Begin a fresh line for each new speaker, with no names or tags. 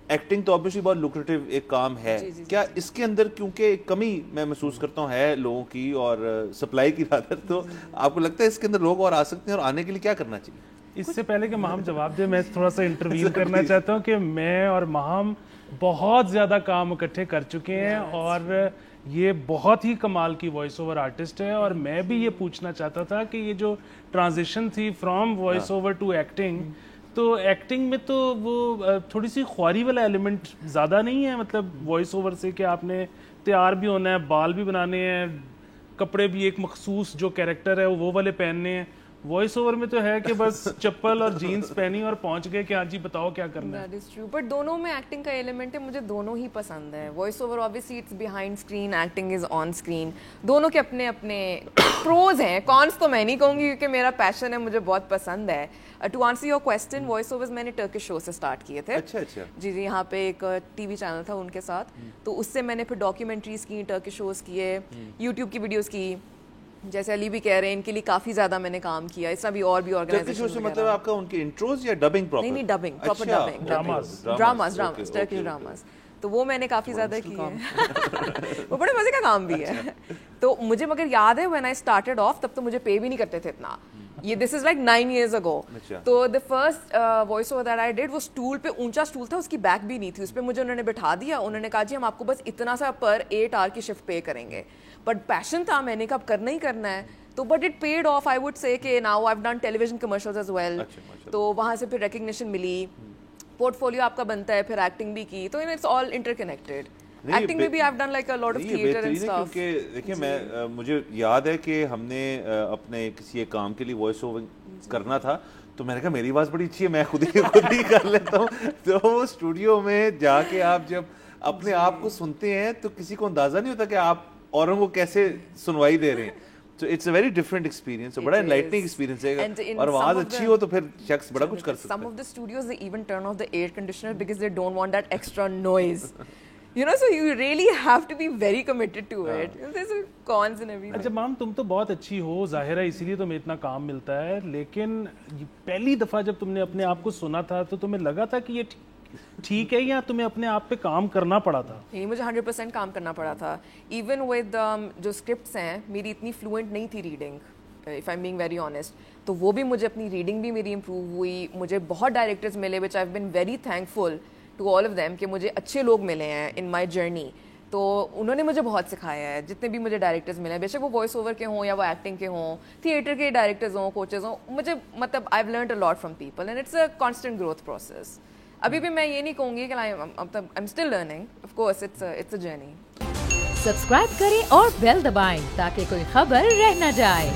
Acting تو obviously بہت lucrative ایک کام ہے, کیا اس کے اندر کیونکہ ایک کمی میں محسوس کرتا ہوں ہے لوگوں کی اور سپلائی کی زیادہ, تو آپ کو لگتا ہے اس کے اندر لوگ اور آ سکتے ہیں, اور آنے کے لیے کیا کرنا چاہیے؟
اس سے پہلے کہ ماہم جواب دے, میں تھوڑا سا انٹروین کرنا چاہتا ہوں کہ میں اور ماہم بہت زیادہ کام اکٹھے کر چکے ہیں, اور یہ بہت ہی کمال کی وائس اوور آرٹسٹ ہے. اور میں بھی یہ پوچھنا چاہتا تھا کہ یہ جو ٹرانزیشن تھی from voice over to acting, تو ایکٹنگ میں تو وہ تھوڑی سی خواری والا ایلیمنٹ زیادہ نہیں ہے, مطلب وائس اوور سے کہ آپ نے تیار بھی ہونا ہے, بال بھی بنانے ہیں, کپڑے بھی ایک مخصوص جو کیریکٹر ہے وہ والے پہننے ہیں. وائس اوور میں تو ہے کہ بس چپل اور جینز پہنی اور پہنچ گئے کہ ہاں جی بتاؤ کیا کرنا ہے.
That is true. But دونوں میں ایکٹنگ کا ایلیمنٹ ہے, مجھے دونوں ہی پسند ہے. Voice over obviously it's behind screen, acting is on screen. دونوں کے اپنے اپنے پروز ہیں, کونس تو میں نہیں کہوں گی کیونکہ میرا پیشن ہے, مجھے بہت پسند ہے. To answer your question, voice overs میں نے ٹرکش شو سے اسٹارٹ کیے تھے.
اچھا اچھا.
جی جی, یہاں پہ ایک ٹی وی چینل تھا ان کے ساتھ, تو اس سے میں نے پھر ڈاکیومنٹریز کی, ٹرکش شوز کیے, یوٹیوب کی ویڈیوز کی, جیسے علی بھی کہہ رہے ہیں ان کے لیے کافی زیادہ میں نے کام کیا. اس طرح بھی اور بھی آرگنائزیشن.
مطلب آپ کا ان کے انٹروز یا ڈبنگ پراپر؟
نہیں dubbing, proper dubbing, dramas, Turkish dramas, تو وہ میں نے کافی زیادہ کی ہے. وہ بڑے مزے کا کام بھی ہے. تو مجھے مگر یاد ہے when I started off, تب تو مجھے پے بھی نہیں کرتے تھے اتنا. یہ this is like 9 years ago. تو the first voice over that I did وہ اسٹول پہ, اونچا اسٹول تھا, اس کی بیک بھی نہیں تھی, اس پہ مجھے انہوں نے بٹھا دیا. انہوں نے کہا جی ہم آپ کو بس اتنا سا پر 8 hour کی شفٹ پے کریں گے. بٹ پیشن تھا, میں نے کہا کرنا ہی کرنا ہے. تو but it paid off, I would say کہ now I have done television commercials as well. تو وہاں سے پھر ریکگنیشن ملی, پورٹ فولیو آپ کا بنتا ہے, پھر ایکٹنگ بھی کی, تو it's all interconnected. Acting میں بھی I have done like a lot of theatre and stuff.
کیونکہ دیکھیں میں مجھے یاد ہے کہ ہم نے اپنے کسی ایک کام کے لیے وائس اوور کرنا تھا, تو میں نے کہا میری آواز بڑی اچھی ہے, میں خود ہی کر لیتا ہوں. تو اسٹوڈیو میں جا کے آپ جب اپنے آپ کو سنتے ہیں تو کسی کو اندازہ نہیں ہوتا کہ آپ اوروں کو کیسے سنوائی دے رہے ہیں. So it's a very different experience. So بڑا enlightening experience ہے, اور آواز اچھی ہو تو پھر شخص بڑا کچھ کر سکتا ہے.
Some of the studios they even turn off the air conditioner because they don't want that extra noise. You know, so you really have to be very committed to it. There's cons and everything.
اچھا مام, تم تو بہت اچھی ہو ظاہر ہے, اسی لیے تمہیں اتنا کام ملتا ہے, لیکن پہلی دفعہ جب تم نے اپنے آپ کو سنا تھا تو تمہیں لگا تھا کہ یہ ٹھیک ہے, یا تمہیں اپنے آپ پہ کام کرنا پڑا تھا؟
نہیں, مجھے 100% کام کرنا پڑا تھا. ایون ود جو اسکرپٹس ہیں میری اتنی فلوئنٹ نہیں تھی reading, if I am being very honest, تو وہ بھی مجھے اپنی ریڈنگ بھی میری امپروو ہوئی. مجھے بہت ڈائریکٹرز ملے which I have been very thankful to all of them کہ مجھے اچھے لوگ ملے ہیں ان مائی جرنی. تو انہوں نے مجھے بہت سکھایا ہے, جتنے بھی مجھے ڈائریکٹرز ملے ہیں, بے شک وہ وائس اوور کے ہوں یا وہ ایکٹنگ کے ہوں, تھیٹر کے ڈائریکٹرز ہوں, کوچز ہوں, مجھے مطلب I have learned a lot from people and it's a constant growth process. ابھی بھی میں یہ نہیں کہوں گی کہ I'm still learning. Of course, it's a journey.
Subscribe کریں اور بیل دبائیں تاکہ کوئی خبر رہ نہ جائے.